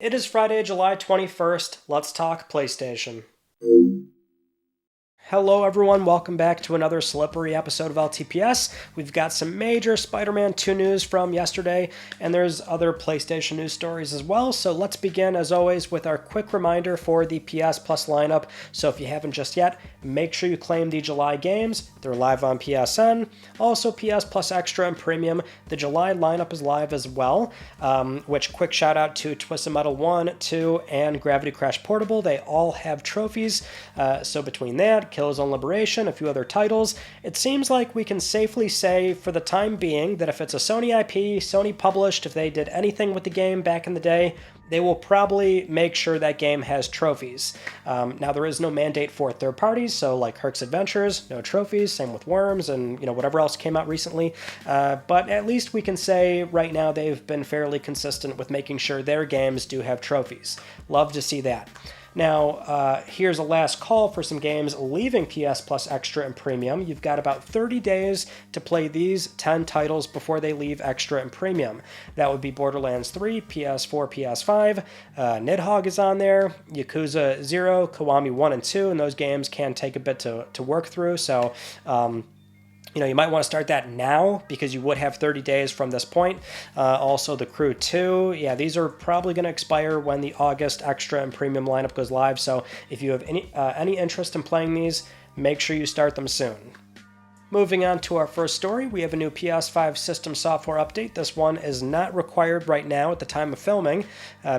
It is Friday, July 21st. Let's talk PlayStation. Hello everyone, welcome back to another slippery episode of LTPS. We've got some major Spider-Man 2 news from yesterday, and there's other PlayStation news stories as well, so let's begin as always with our quick reminder for the PS Plus lineup. So if you haven't just yet, make sure you claim the July games. They're live on PSN. Also PS Plus Extra and Premium. The July lineup is live as well, which quick shout out to Twisted Metal 1, 2, and Gravity Crash Portable. They all have trophies, so between that, Killzone Liberation, a few other titles, it seems like we can safely say for the time being that if it's a Sony IP, Sony published, if they did anything with the game back in the day, they will probably make sure that game has trophies. Now, there is no mandate for third parties, so like Herc's Adventures, no trophies, same with Worms and whatever else came out recently. But at least we can say right now they've been fairly consistent with making sure their games do have trophies. Love to see that. Now, here's a last call for some games leaving PS Plus Extra and Premium. You've got about 30 days to play these 10 titles before they leave Extra and Premium. That would be Borderlands 3, PS4, PS5, Nidhogg is on there, Yakuza 0, Kiwami 1 and 2, and those games can take a bit to work through, so you might want to start that now because you would have 30 days from this point. Also, The Crew 2. Yeah, these are probably going to expire when the August Extra and Premium lineup goes live. So if you have any interest in playing these, make sure you start them soon. Moving on to our first story, we have a new PS5 system software update. This one is not required right now at the time of filming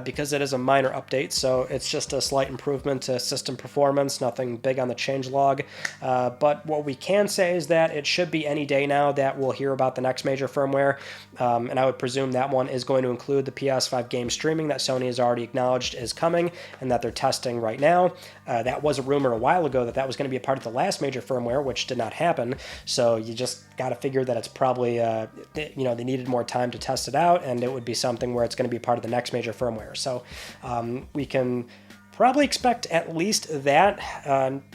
because it is a minor update, so it's just a slight improvement to system performance, nothing big on the changelog. But what we can say is that it should be any day now that we'll hear about the next major firmware, and I would presume that one is going to include the PS5 game streaming that Sony has already acknowledged is coming and that they're testing right now. That was a rumor a while ago that was going to be a part of the last major firmware, which did not happen. So you just got to figure that it's probably, they needed more time to test it out, and it would be something where it's going to be part of the next major firmware. So we can probably expect at least that.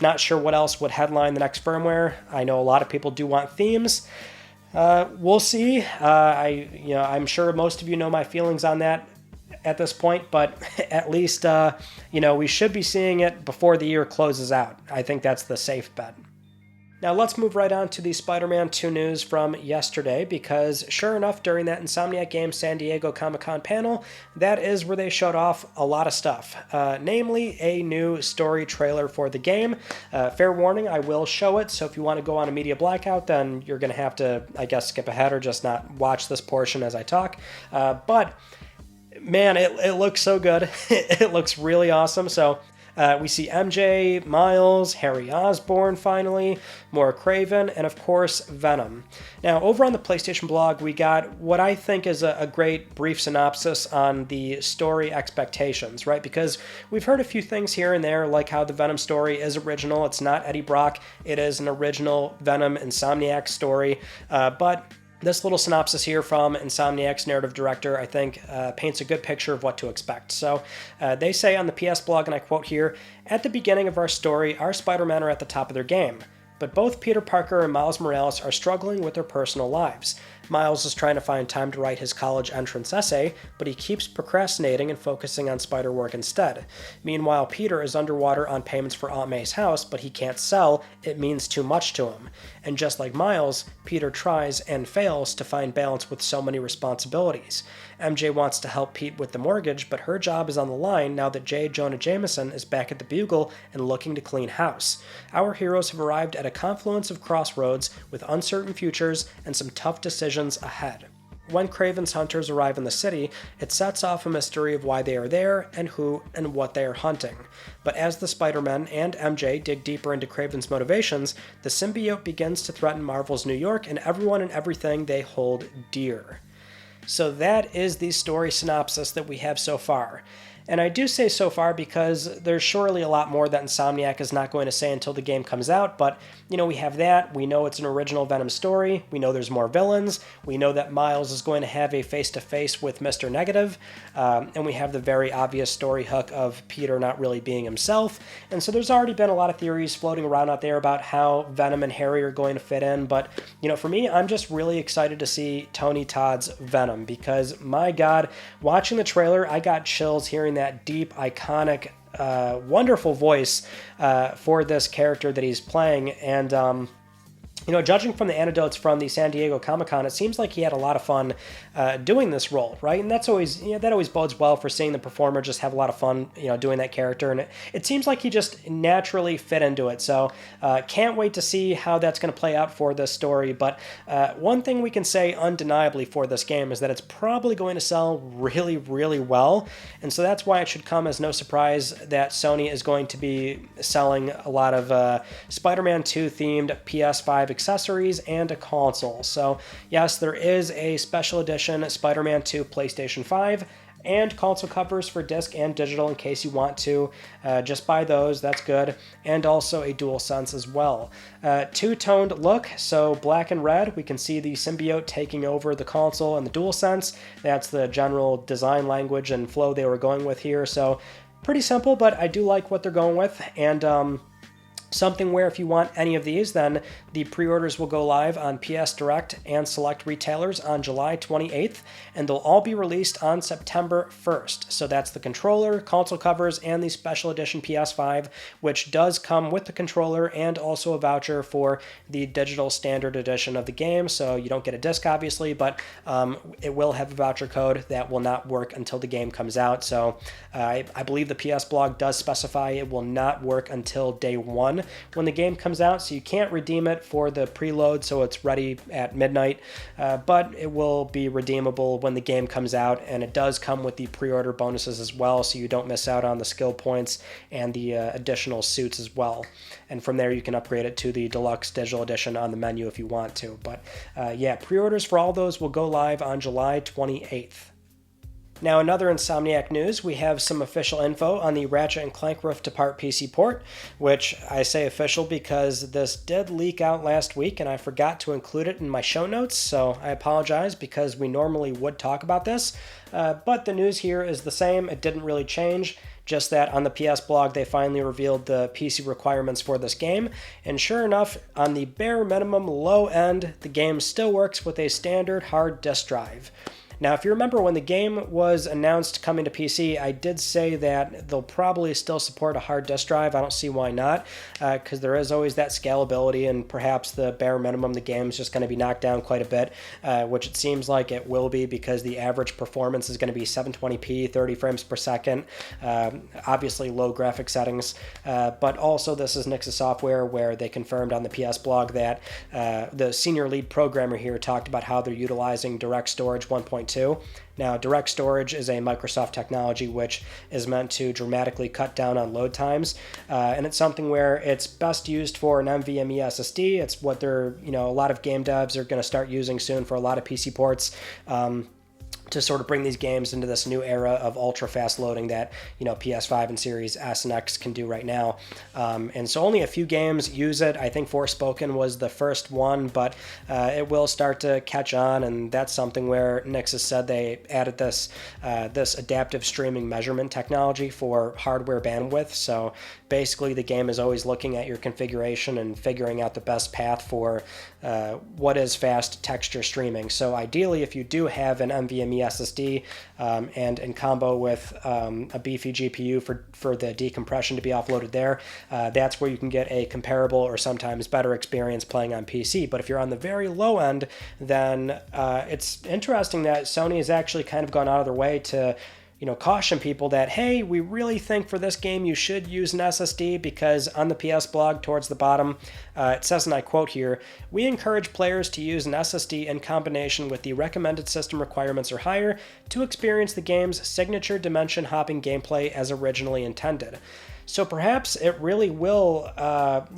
Not sure what else would headline the next firmware. I know a lot of people do want themes. We'll see. I'm sure most of you know my feelings on that at this point, but at least, we should be seeing it before the year closes out. I think that's the safe bet. Now let's move right on to the Spider-Man 2 news from yesterday, because sure enough, during that Insomniac Games San Diego Comic-Con panel, that is where they showed off a lot of stuff, namely a new story trailer for the game. Fair warning, I will show it, so if you want to go on a media blackout, then you're going to have to, I guess, skip ahead or just not watch this portion as I talk. But man, it looks so good. It looks really awesome. So we see MJ, Miles, Harry Osborn finally, more Kraven, and of course Venom. Now, over on the PlayStation blog, we got what I think is a great brief synopsis on the story expectations, right? Because we've heard a few things here and there, like how the Venom story is original. It's not Eddie Brock. It is an original Venom Insomniac story, but this little synopsis here from Insomniac's narrative director, I think, paints a good picture of what to expect. So they say on the PS blog, and I quote here, "At the beginning of our story, our Spider-Men are at the top of their game. But both Peter Parker and Miles Morales are struggling with their personal lives. Miles is trying to find time to write his college entrance essay, but he keeps procrastinating and focusing on spider work instead. Meanwhile, Peter is underwater on payments for Aunt May's house, but he can't sell. It means too much to him. And just like Miles, Peter tries and fails to find balance with so many responsibilities. MJ wants to help Pete with the mortgage, but her job is on the line now that J. Jonah Jameson is back at the Bugle and looking to clean house. Our heroes have arrived at a confluence of crossroads with uncertain futures and some tough decisions ahead. When Kraven's hunters arrive in the city, it sets off a mystery of why they are there and who and what they are hunting. But as the Spider-Men and MJ dig deeper into Kraven's motivations, the symbiote begins to threaten Marvel's New York and everyone and everything they hold dear." So that is the story synopsis that we have so far. And I do say so far because there's surely a lot more that Insomniac is not going to say until the game comes out, but, we have that. We know it's an original Venom story. We know there's more villains. We know that Miles is going to have a face-to-face with Mr. Negative, and we have the very obvious story hook of Peter not really being himself. And so there's already been a lot of theories floating around out there about how Venom and Harry are going to fit in, but, for me, I'm just really excited to see Tony Todd's Venom, because, my God, watching the trailer, I got chills hearing doing that deep, iconic, wonderful voice for this character that he's playing. And judging from the anecdotes from the San Diego Comic-Con, it seems like he had a lot of fun doing this role, right? And that's always, that always bodes well for seeing the performer just have a lot of fun, doing that character. And it seems like he just naturally fit into it. So can't wait to see how that's going to play out for this story. But one thing we can say undeniably for this game is that it's probably going to sell really, really well. And so that's why it should come as no surprise that Sony is going to be selling a lot of Spider-Man 2 themed PS5 accessories and a console. So yes, there is a special edition Spider-Man 2 PlayStation 5 and console covers for disc and digital in case you want to just buy those. That's good. And also a DualSense as well. Two-toned look, so black and red. We can see the symbiote taking over the console and the DualSense. That's the general design language and flow they were going with here. So pretty simple, but I do like what they're going with. And something where if you want any of these, then the pre-orders will go live on PS Direct and select retailers on July 28th, and they'll all be released on September 1st. So that's the controller, console covers, and the special edition PS5, which does come with the controller and also a voucher for the digital standard edition of the game. So you don't get a disc, obviously, but it will have a voucher code that will not work until the game comes out. So I believe the PS blog does specify it will not work until day one when the game comes out, so you can't redeem it for the preload so it's ready at midnight, but it will be redeemable when the game comes out, and it does come with the pre-order bonuses as well, so you don't miss out on the skill points and the additional suits as well. And from there you can upgrade it to the deluxe digital edition on the menu if you want to. But yeah, pre-orders for all those will go live on July 28th. Now, another Insomniac news, we have some official info on the Ratchet & Clank Rift Apart PC port, which I say official because this did leak out last week and I forgot to include it in my show notes, so I apologize because we normally would talk about this, but the news here is the same. It didn't really change, just that on the PS blog they finally revealed the PC requirements for this game, and sure enough, on the bare minimum low end, the game still works with a standard hard disk drive. Now, if you remember when the game was announced coming to PC, I did say that they'll probably still support a hard disk drive. I don't see why not, because there is always that scalability, and perhaps the bare minimum, the game's just going to be knocked down quite a bit, which it seems like it will be because the average performance is going to be 720p, 30 frames per second, obviously low graphic settings, but also this is Nix's software where they confirmed on the PS blog that the senior lead programmer here talked about how they're utilizing Direct Storage 1.2. Now, Direct Storage is a Microsoft technology which is meant to dramatically cut down on load times, and it's something where it's best used for an NVMe SSD. It's what they're, a lot of game devs are going to start using soon for a lot of PC ports. To sort of bring these games into this new era of ultra-fast loading that, PS5 and Series S and X can do right now. And so only a few games use it. I think Forspoken was the first one, but it will start to catch on, and that's something where Nix has said they added this adaptive streaming measurement technology for hardware bandwidth. So basically the game is always looking at your configuration and figuring out the best path for what is fast texture streaming. So ideally, if you do have an NVMe SSD and in combo with a beefy GPU for the decompression to be offloaded there, that's where you can get a comparable or sometimes better experience playing on PC. But if you're on the very low end, then it's interesting that Sony has actually kind of gone out of their way to caution people that, hey, we really think for this game you should use an SSD, because on the PS blog towards the bottom, it says, and I quote here, "We encourage players to use an SSD in combination with the recommended system requirements or higher to experience the game's signature dimension hopping gameplay as originally intended." So perhaps it really will,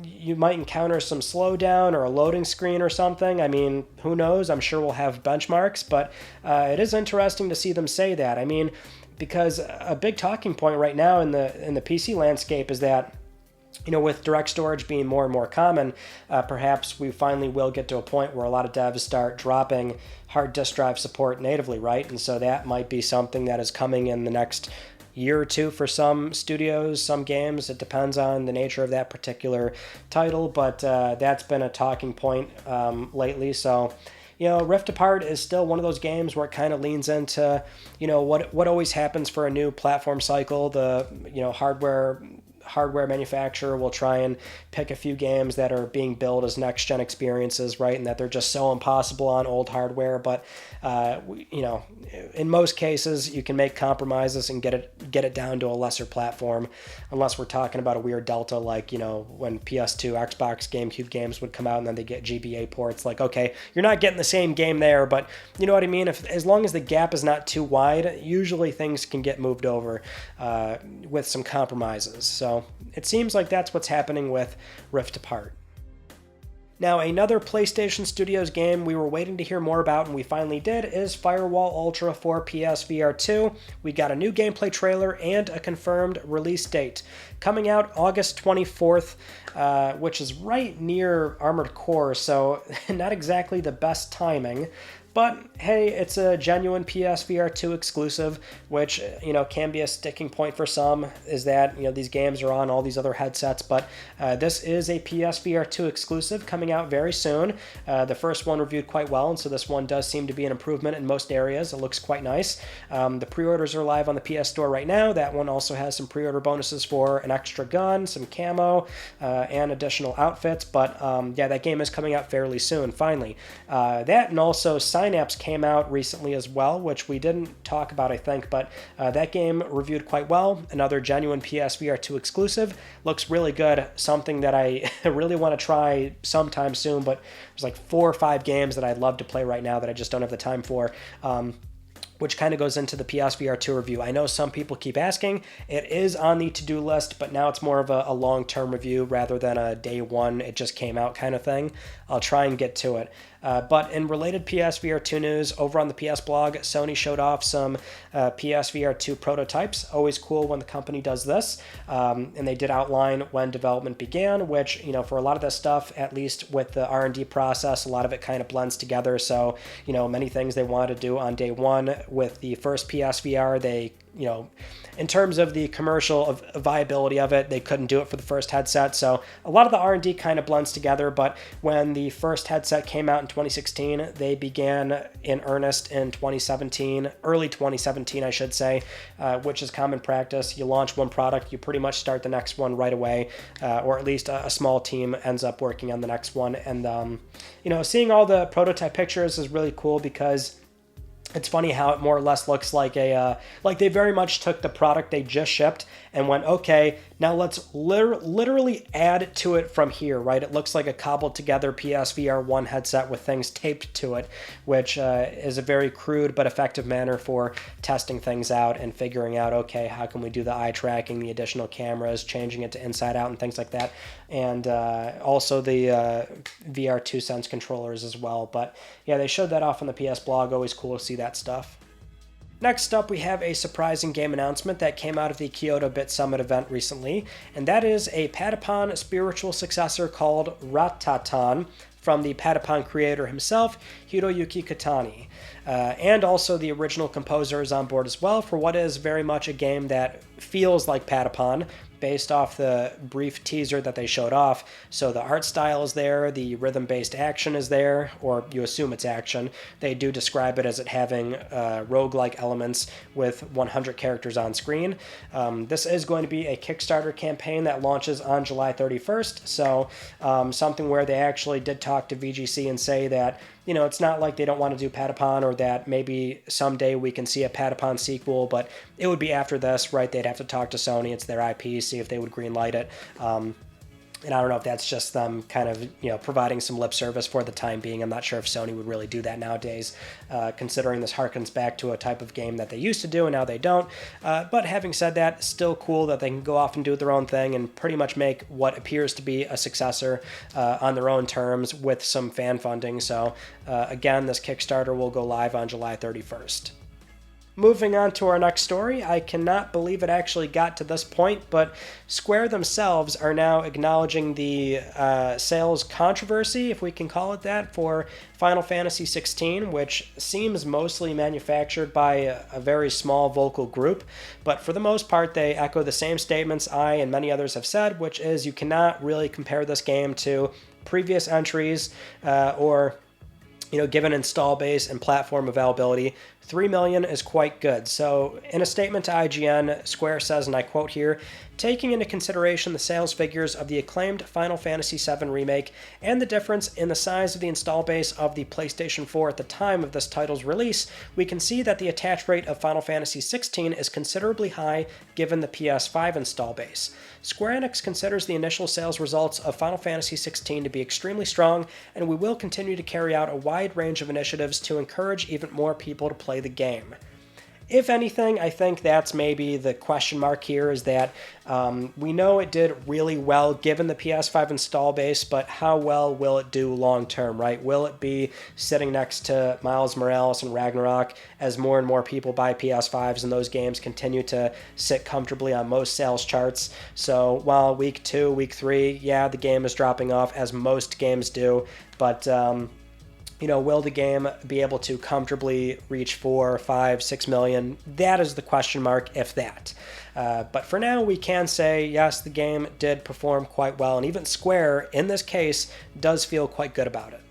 you might encounter some slowdown or a loading screen or something. I mean, who knows? I'm sure we'll have benchmarks, but it is interesting to see them say that. I mean, because a big talking point right now in the PC landscape is that, with direct storage being more and more common, perhaps we finally will get to a point where a lot of devs start dropping hard disk drive support natively, right? And so that might be something that is coming in the next year or two for some studios, some games. It depends on the nature of that particular title, but that's been a talking point lately. So Rift Apart is still one of those games where it kind of leans into, what always happens for a new platform cycle. The, hardware manufacturer will try and pick a few games that are being billed as next-gen experiences, right, and that they're just so impossible on old hardware. But in most cases, you can make compromises and get it down to a lesser platform, unless we're talking about a weird delta like when PS2, Xbox, GameCube games would come out and then they get GBA ports. Like, okay, you're not getting the same game there, but you know what I mean. As long as the gap is not too wide, usually things can get moved over with some compromises. So it seems like that's what's happening with Rift Apart. Now, another PlayStation Studios game we were waiting to hear more about, and we finally did, is Firewall Ultra for PSVR 2. We got a new gameplay trailer and a confirmed release date. Coming out August 24th, which is right near Armored Core, so not exactly the best timing. But hey, it's a genuine PSVR 2 exclusive, which can be a sticking point for some, is that these games are on all these other headsets, but this is a PSVR 2 exclusive coming out very soon. The first one reviewed quite well, and so this one does seem to be an improvement in most areas. It looks quite nice. The pre-orders are live on the PS Store right now. That one also has some pre-order bonuses for an extra gun, some camo, and additional outfits, but that game is coming out fairly soon, finally. That and also Synapse came out recently as well, which we didn't talk about, I think, but that game reviewed quite well. Another genuine PSVR 2 exclusive. Looks really good. Something that I really want to try sometime soon, but there's like 4 or 5 games that I'd love to play right now that I just don't have the time for. Which kind of goes into the PSVR 2 review. I know some people keep asking. It is on the to-do list, but now it's more of a long-term review rather than a day one, it just came out kind of thing. I'll try and get to it. But in related PSVR 2 news, over on the PS blog, Sony showed off some PSVR 2 prototypes. Always cool when the company does this. And they did outline when development began, which, for a lot of this stuff, at least with the R&D process, a lot of it kind of blends together. So, many things they wanted to do on day one with the first PSVR, they, in terms of the commercial viability of it, they couldn't do it for the first headset. So a lot of the R&D kind of blends together, but when the first headset came out in 2016, they began in earnest in 2017, early 2017, I should say, which is common practice. You launch one product, you pretty much start the next one right away, or at least a small team ends up working on the next one. And, seeing all the prototype pictures is really cool because it's funny how it more or less looks like like they very much took the product they just shipped and went, okay, now let's literally add to it from here, right? It looks like a cobbled together PSVR 1 headset with things taped to it, which is a very crude but effective manner for testing things out and figuring out, okay, how can we do the eye tracking, the additional cameras, changing it to inside out and things like that. And also the VR2 Sense controllers as well. But yeah, they showed that off on the PS blog. Always cool to see that stuff. Next up, we have a surprising game announcement that came out of the Kyoto Bit Summit event recently, and that is a Patapon spiritual successor called Ratatan from the Patapon creator himself, Hiroyuki Katani. And also the original composer is on board as well for what is very much a game that feels like Patapon, based off the brief teaser that they showed off. So the art style is there, the rhythm-based action is there, or you assume it's action. They do describe it as it having roguelike elements with 100 characters on screen. This is going to be a Kickstarter campaign that launches on July 31st, so something where they actually did talk to VGC and say that it's not like they don't want to do Patapon or that maybe someday we can see a Patapon sequel, but it would be after this, right? They'd have to talk to Sony. It's their IP, see if they would greenlight it. And I don't know if that's just them kind of, providing some lip service for the time being. I'm not sure if Sony would really do that nowadays, considering this harkens back to a type of game that they used to do and now they don't. But having said that, still cool that they can go off and do their own thing and pretty much make what appears to be a successor on their own terms with some fan funding. So again, this Kickstarter will go live on July 31st. Moving on to our next story, I cannot believe it actually got to this point, but Square themselves are now acknowledging the sales controversy, if we can call it that, for Final Fantasy XVI, which seems mostly manufactured by a very small vocal group, but for the most part they echo the same statements I and many others have said, which is you cannot really compare this game to previous entries or given install base and platform availability, 3 million is quite good. So in a statement to IGN, Square says, and I quote here, taking into consideration the sales figures of the acclaimed Final Fantasy VII Remake and the difference in the size of the install base of the PlayStation 4 at the time of this title's release, we can see that the attach rate of Final Fantasy XVI is considerably high given the PS5 install base. Square Enix considers the initial sales results of Final Fantasy XVI to be extremely strong, and we will continue to carry out a wide range of initiatives to encourage even more people to play the game. If anything, I think that's maybe the question mark here, is that we know it did really well given the PS5 install base, but how well will it do long term, right? Will it be sitting next to Miles Morales and Ragnarok as more and more people buy PS5s and those games continue to sit comfortably on most sales charts? So while week 2, week 3, yeah, the game is dropping off as most games do, but will the game be able to comfortably reach 4, 5, 6 million? That is the question mark, if that. But for now, we can say, yes, the game did perform quite well, and even Square, in this case, does feel quite good about it.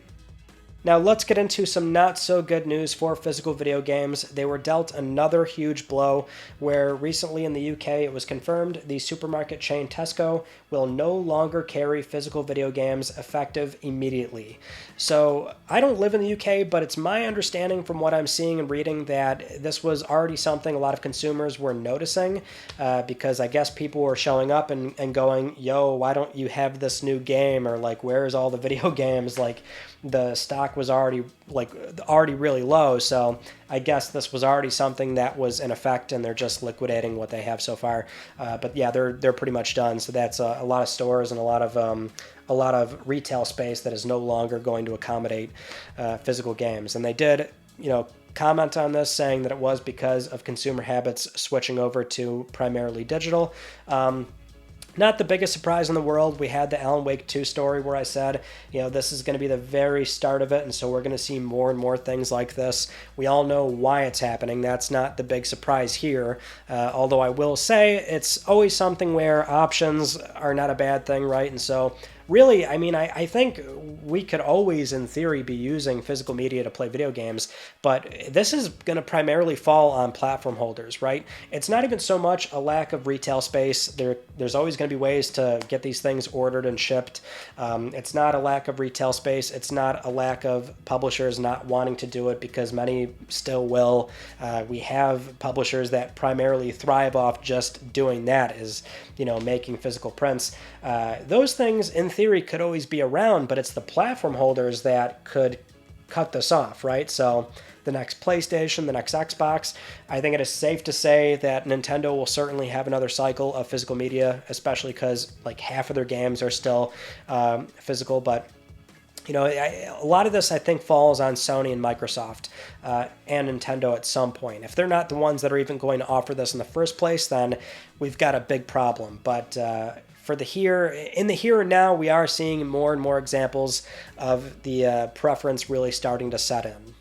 Now let's get into some not so good news for physical video games. They were dealt another huge blow where recently in the UK it was confirmed the supermarket chain Tesco will no longer carry physical video games effective immediately. So I don't live in the UK, but it's my understanding from what I'm seeing and reading that this was already something a lot of consumers were noticing because I guess people were showing up and going, yo, why don't you have this new game? Or like, where's all the video games? Like, the stock was already really low, so I guess this was already something that was in effect, and they're just liquidating what they have so far. But yeah, they're pretty much done. So that's a lot of stores and a lot of retail space that is no longer going to accommodate physical games. And they did, comment on this, saying that it was because of consumer habits switching over to primarily digital. Not the biggest surprise in the world. We had the Alan Wake 2 story where I said, this is going to be the very start of it, and so we're going to see more and more things like this. We all know why it's happening. That's not the big surprise here. Although I will say it's always something where options are not a bad thing, right? And so really, I think we could always, in theory, be using physical media to play video games, but this is going to primarily fall on platform holders, right? It's not even so much a lack of retail space. There's always going to be ways to get these things ordered and shipped. It's not a lack of retail space. It's not a lack of publishers not wanting to do it, because many still will. We have publishers that primarily thrive off just doing that, is making physical prints. Those things, in theory, could always be around, but it's the platform holders that could cut this off, right? So the next PlayStation, the next Xbox, I think it is safe to say that Nintendo will certainly have another cycle of physical media, especially because like half of their games are still physical. But a lot of this, I think, falls on Sony and Microsoft and Nintendo at some point. If they're not the ones that are even going to offer this in the first place, then we've got a big problem. But in the here and now, we are seeing more and more examples of the preference really starting to set in.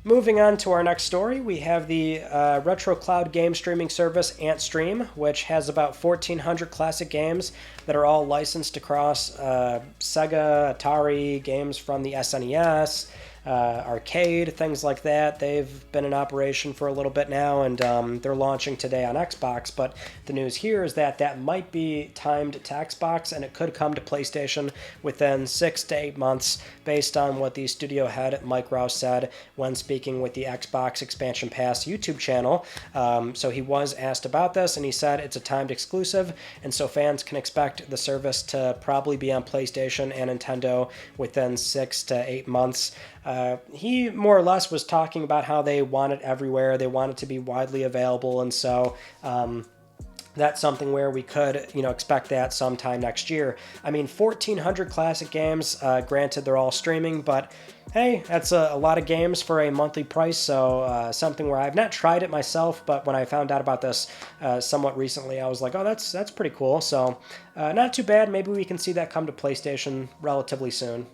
Moving on to our next story, we have the retro cloud game streaming service Antstream, which has about 1,400 classic games that are all licensed across Sega, Atari, games from the SNES, arcade, things like that. They've been in operation for a little bit now, and they're launching today on Xbox, but the news here is that might be timed to Xbox, and it could come to PlayStation within 6 to 8 months, based on what the studio head Mike Rouse said when speaking with the Xbox Expansion Pass YouTube channel. So he was asked about this, and he said it's a timed exclusive, and so fans can expect the service to probably be on PlayStation and Nintendo within 6 to 8 months. He more or less was talking about how they want it everywhere, they want it to be widely available, and so that's something where we could, expect that sometime next year. 1,400 classic games, granted they're all streaming, but hey, that's a lot of games for a monthly price, so something where I've not tried it myself, but when I found out about this somewhat recently, I was like, oh, that's pretty cool, so not too bad. Maybe we can see that come to PlayStation relatively soon.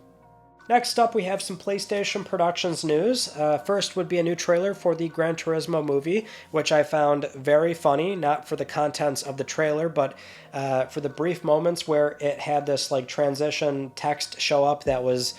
Next up, we have some PlayStation Productions news. First would be a new trailer for the Gran Turismo movie, which I found very funny, not for the contents of the trailer, but for the brief moments where it had this transition text show up that was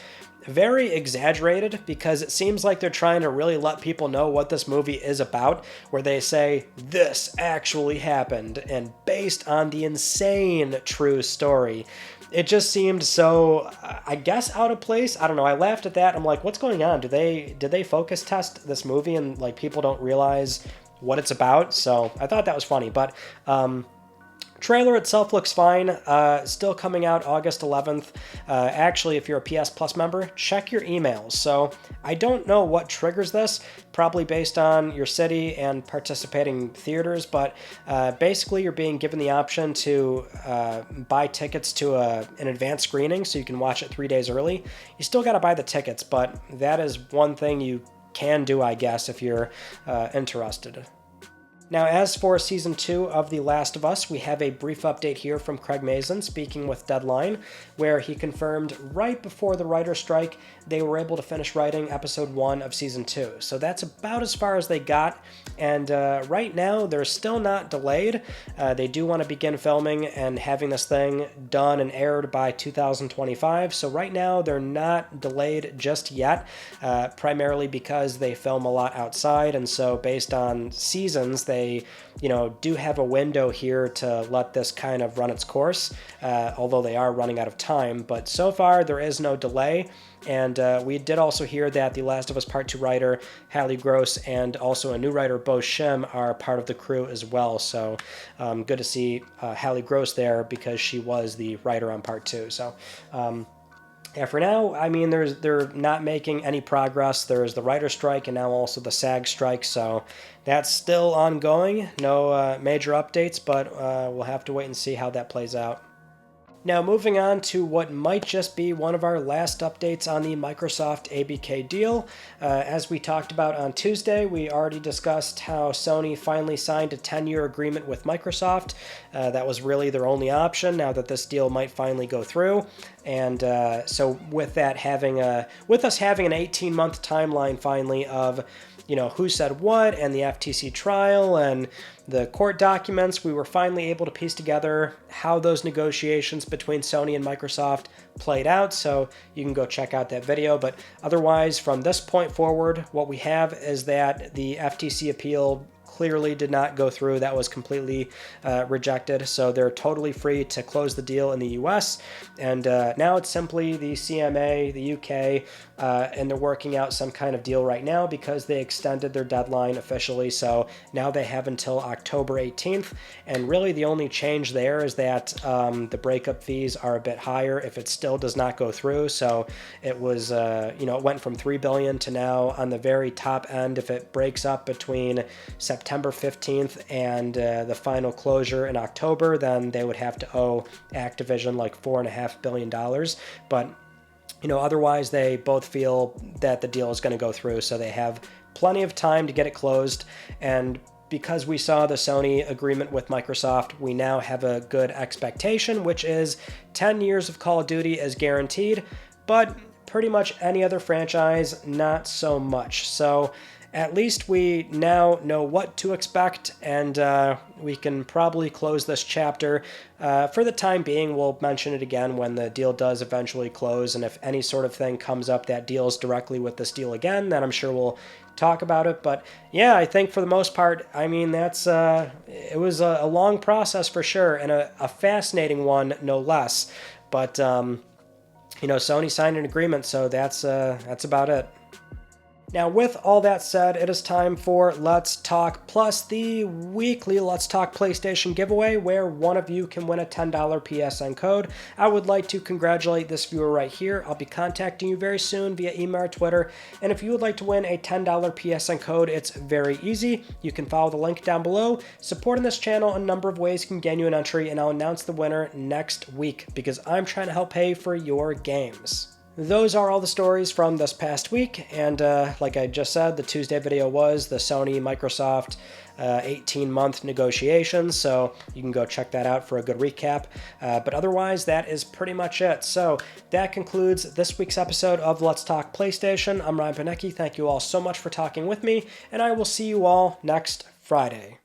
very exaggerated because it seems like they're trying to really let people know what this movie is about, where they say, this actually happened, and based on the insane true story. It just seemed so, I guess, out of place. I don't know. I laughed at that. I'm like, what's going on? Did they focus test this movie and like people don't realize what it's about? So I thought that was funny. But trailer itself looks fine. Still coming out August 11th. Actually, if you're a PS Plus member, check your emails. So I don't know what triggers this, probably based on your city and participating theaters, but basically you're being given the option to buy tickets to an advanced screening so you can watch it 3 days early. You still got to buy the tickets, but that is one thing you can do, I guess, if you're interested. Now, as for Season 2 of The Last of Us, we have a brief update here from Craig Mazin speaking with Deadline, where he confirmed right before the writer's strike they were able to finish writing Episode 1 of Season 2. So that's about as far as they got, and right now they're still not delayed. They do want to begin filming and having this thing done and aired by 2025, so right now they're not delayed just yet, primarily because they film a lot outside, and so based on seasons, they do have a window here to let this kind of run its course, although they are running out of time. But so far, there is no delay. And we did also hear that The Last of Us Part 2 writer Hallie Gross and also a new writer, Bo Shim, are part of the crew as well. So good to see Hallie Gross there because she was the writer on Part 2. So yeah, for now, I mean, they're not making any progress. There's the writer's strike and now also the SAG strike, so that's still ongoing. No major updates, but we'll have to wait and see how that plays out. Now, moving on to what might just be one of our last updates on the Microsoft ABK deal. As we talked about on Tuesday, we already discussed how Sony finally signed a 10-year agreement with Microsoft. That was really their only option now that this deal might finally go through. And so with that with us having an 18-month timeline finally of who said what and the FTC trial and the court documents, we were finally able to piece together how those negotiations between Sony and Microsoft played out, so you can go check out that video. But otherwise, from this point forward, what we have is that the FTC appeal clearly did not go through. That was completely rejected, so they're totally free to close the deal in the US, and now it's simply the CMA, the UK, and they're working out some kind of deal right now because they extended their deadline officially, so now they have until October 18th, and really the only change there is that the breakup fees are a bit higher if it still does not go through. So it was, it went from $3 billion to now on the very top end, if it breaks up between September 15th and the final closure in October, then they would have to owe Activision like $4.5 billion. But otherwise they both feel that the deal is going to go through, so they have plenty of time to get it closed. And because we saw the Sony agreement with Microsoft, we now have a good expectation, which is 10 years of Call of Duty is guaranteed, but pretty much any other franchise, not so much. So at least we now know what to expect, and we can probably close this chapter. For the time being, we'll mention it again when the deal does eventually close, and if any sort of thing comes up that deals directly with this deal again, then I'm sure we'll talk about it. But yeah, I think for the most part, I mean, that's it was a long process for sure, and a fascinating one, no less. But Sony signed an agreement, so that's about it. Now, with all that said, it is time for Let's Talk Plus, the weekly Let's Talk PlayStation giveaway, where one of you can win a $10 PSN code. I would like to congratulate this viewer right here. I'll be contacting you very soon via email or Twitter, and if you would like to win a $10 PSN code, it's very easy. You can follow the link down below. Supporting this channel, a number of ways can gain you an entry, and I'll announce the winner next week, because I'm trying to help pay for your games. Those are all the stories from this past week, and like I just said, the Tuesday video was the Sony-Microsoft 18-month negotiations, so you can go check that out for a good recap. But otherwise, that is pretty much it. So that concludes this week's episode of Let's Talk PlayStation. I'm Ryan Panecki. Thank you all so much for talking with me, and I will see you all next Friday.